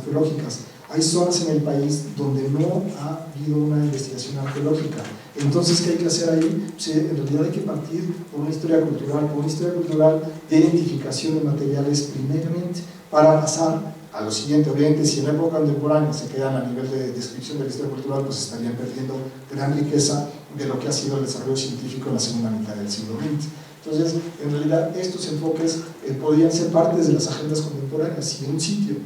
arqueológicas. Hay zonas en el país donde no ha habido una investigación arqueológica. Entonces, ¿qué hay que hacer ahí? Pues, en realidad hay que partir por una historia cultural de identificación de materiales primeramente, para pasar a lo siguiente. Obviamente, si en la época contemporánea se quedan a nivel de descripción de la historia cultural, pues estarían perdiendo gran riqueza de lo que ha sido el desarrollo científico en la segunda mitad del siglo XX. Entonces, en realidad, estos enfoques podrían ser partes de las agendas contemporáneas. Si en un sitio,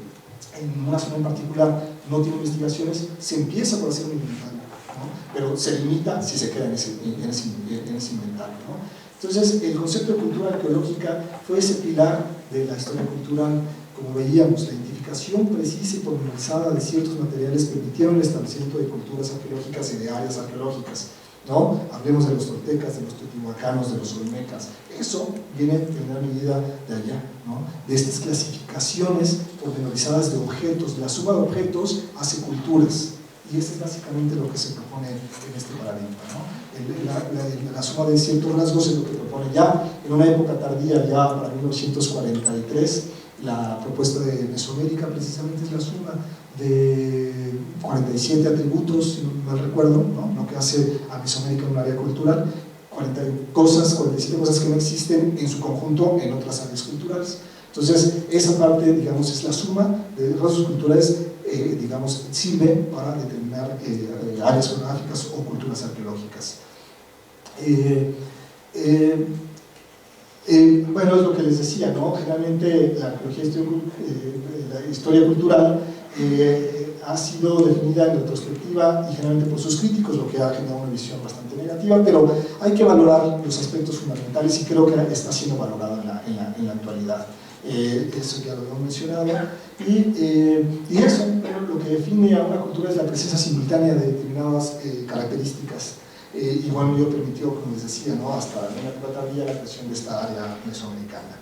en una zona en particular, no tiene investigaciones, se empieza por hacer un inventario, ¿no? Pero se limita si se queda en ese inventario, ¿no? Entonces, el concepto de cultura arqueológica fue ese pilar de la historia cultural. Como veíamos, la identificación precisa y pormenorizada de ciertos materiales permitieron el establecimiento de culturas arqueológicas y de áreas arqueológicas, ¿no? Hablemos de los toltecas, de los teotihuacanos, de los olmecas. Eso viene en gran medida de allá, ¿no? De estas clasificaciones pormenorizadas de objetos. La suma de objetos hace culturas, y eso es básicamente lo que se propone en este paradigma, ¿no? La suma de ciertos rasgos es lo que propone ya en una época tardía, ya para 1943. La propuesta de Mesoamérica precisamente es la suma de 47 atributos, si no mal recuerdo, ¿no? Lo que hace a Mesoamérica un área cultural, 47 cosas que no existen en su conjunto en otras áreas culturales. Entonces, esa parte, digamos, es la suma de rasgos culturales, digamos, sirve para determinar áreas geográficas o culturas arqueológicas. Bueno, es lo que les decía, ¿no? Generalmente la arqueología, la historia cultural ha sido definida en retrospectiva y generalmente por sus críticos, lo que ha generado una visión bastante negativa, pero hay que valorar los aspectos fundamentales y creo que está siendo valorado en la actualidad. Eso ya lo hemos mencionado, y eso, lo que define a una cultura es la presencia simultánea de determinadas características. Y bueno, yo permitió, como les decía, ¿no? Hasta en la época tardía la creación de esta área mesoamericana.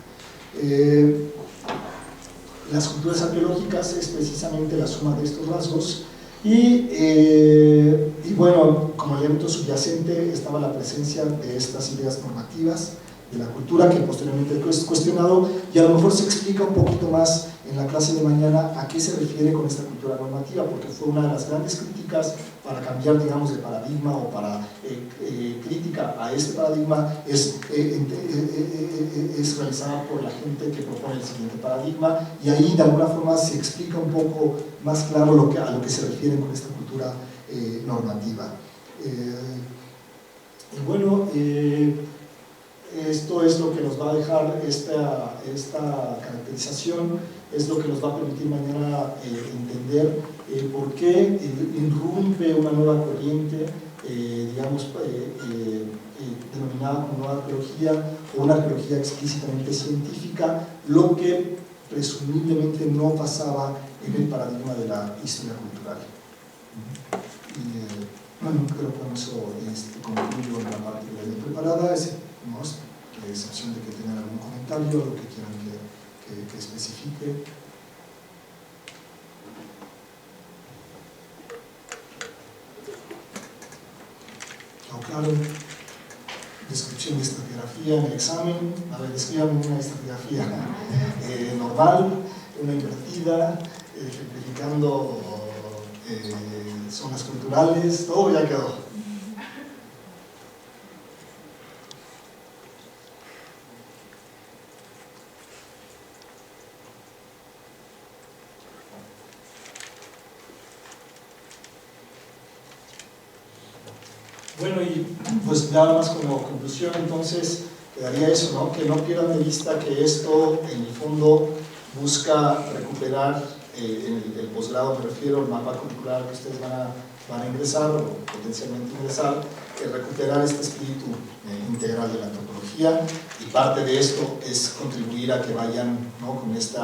Las culturas arqueológicas es precisamente la suma de estos rasgos, y bueno, como elemento subyacente estaba la presencia de estas ideas normativas de la cultura, que posteriormente es cuestionado, y a lo mejor se explica un poquito más en la clase de mañana a qué se refiere con esta cultura normativa, porque fue una de las grandes críticas para cambiar, digamos, de paradigma, o para crítica a este paradigma es realizada por la gente que propone el siguiente paradigma, y ahí de alguna forma se explica un poco más claro a lo que se refiere con esta cultura normativa. Y bueno, esto es lo que nos va a dejar esta caracterización, es lo que nos va a permitir mañana entender por qué irrumpe una nueva corriente, digamos, denominada como nueva arqueología, o una arqueología explícitamente científica, lo que presumiblemente no pasaba en el paradigma de la historia cultural. Bueno, creo que con eso concluyo la parte que les he preparada, ¿no? A excepción de que tengan algún comentario, lo que quieran que especifique. Claro, descripción de estratigrafía en el examen. A ver, descríbanme una estratigrafía normal, una invertida, simplificando zonas culturales, todo ya quedó. Bueno, y pues nada más como conclusión, entonces quedaría eso, ¿no? Que no pierdan de vista que esto en el fondo busca recuperar, en el posgrado me refiero al mapa curricular que ustedes van a ingresar o potencialmente ingresar, recuperar este espíritu integral de la antropología, y parte de esto es contribuir a que vayan, ¿no? Con este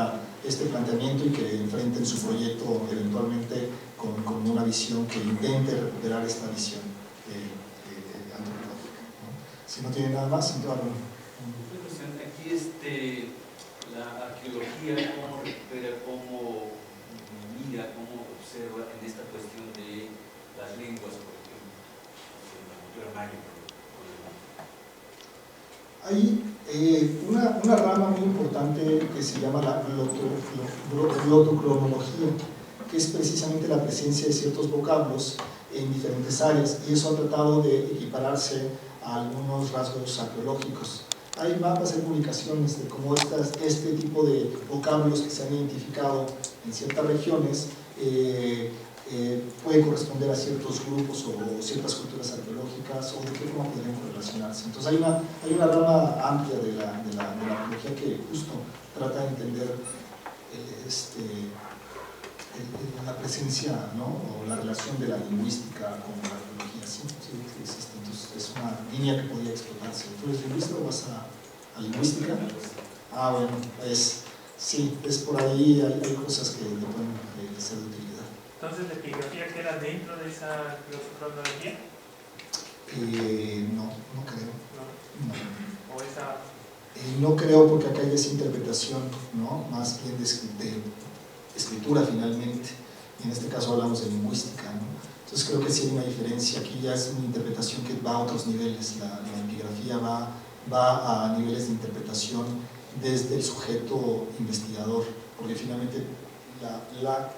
planteamiento, y que enfrenten su proyecto eventualmente con una visión que intente recuperar esta visión antropológica, ¿no? Si no tiene nada más, entonces aquí la arqueología, cómo recupera, cómo mira, cómo observa en esta cuestión de las lenguas, por ejemplo, de la cultura maya. Hay una rama muy importante que se llama la glotocronología, que es precisamente la presencia de ciertos vocablos en diferentes áreas, y eso ha tratado de equipararse a algunos rasgos arqueológicos. Hay mapas, hay publicaciones de cómo este tipo de vocablos que se han identificado en ciertas regiones puede corresponder a ciertos grupos o ciertas culturas arqueológicas, o de qué forma podrían correlacionarse. Entonces hay una rama amplia de la arqueología que justo trata de entender la presencia, ¿no? O la relación de la lingüística con la arqueología. Sí, existe. Entonces es una línea que podría explotarse. ¿Tú eres lingüista o vas a lingüística? Ah, bueno, sí, es por ahí, hay cosas que le pueden ser de utilidad. Entonces, ¿la epigrafía queda dentro de esa cronología? No creo. ¿No? ¿O esa? No creo, porque acá hay esa interpretación, ¿no? Más bien de escritura finalmente, y en este caso hablamos de lingüística, ¿no? Entonces creo que sí hay una diferencia. Aquí ya es una interpretación que va a otros niveles. La epigrafía va a niveles de interpretación desde el sujeto investigador, porque finalmente la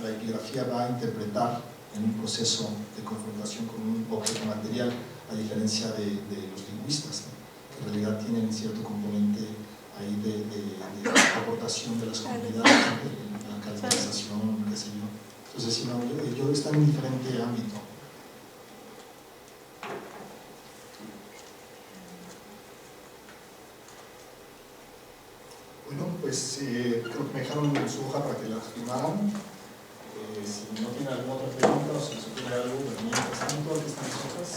epigrafía va a interpretar en un proceso de confrontación con un objeto material, a diferencia de los lingüistas, ¿no? Que en realidad tienen cierto componente ahí de aportación de las comunidades, de la caracterización, qué sé yo. Entonces, si no, yo está en un diferente ámbito. Bueno, pues creo que me dejaron su hoja para que la firmaran. Si no tienen alguna otra pregunta o si les ocurre algo, mientras tanto, aquí están las hojas.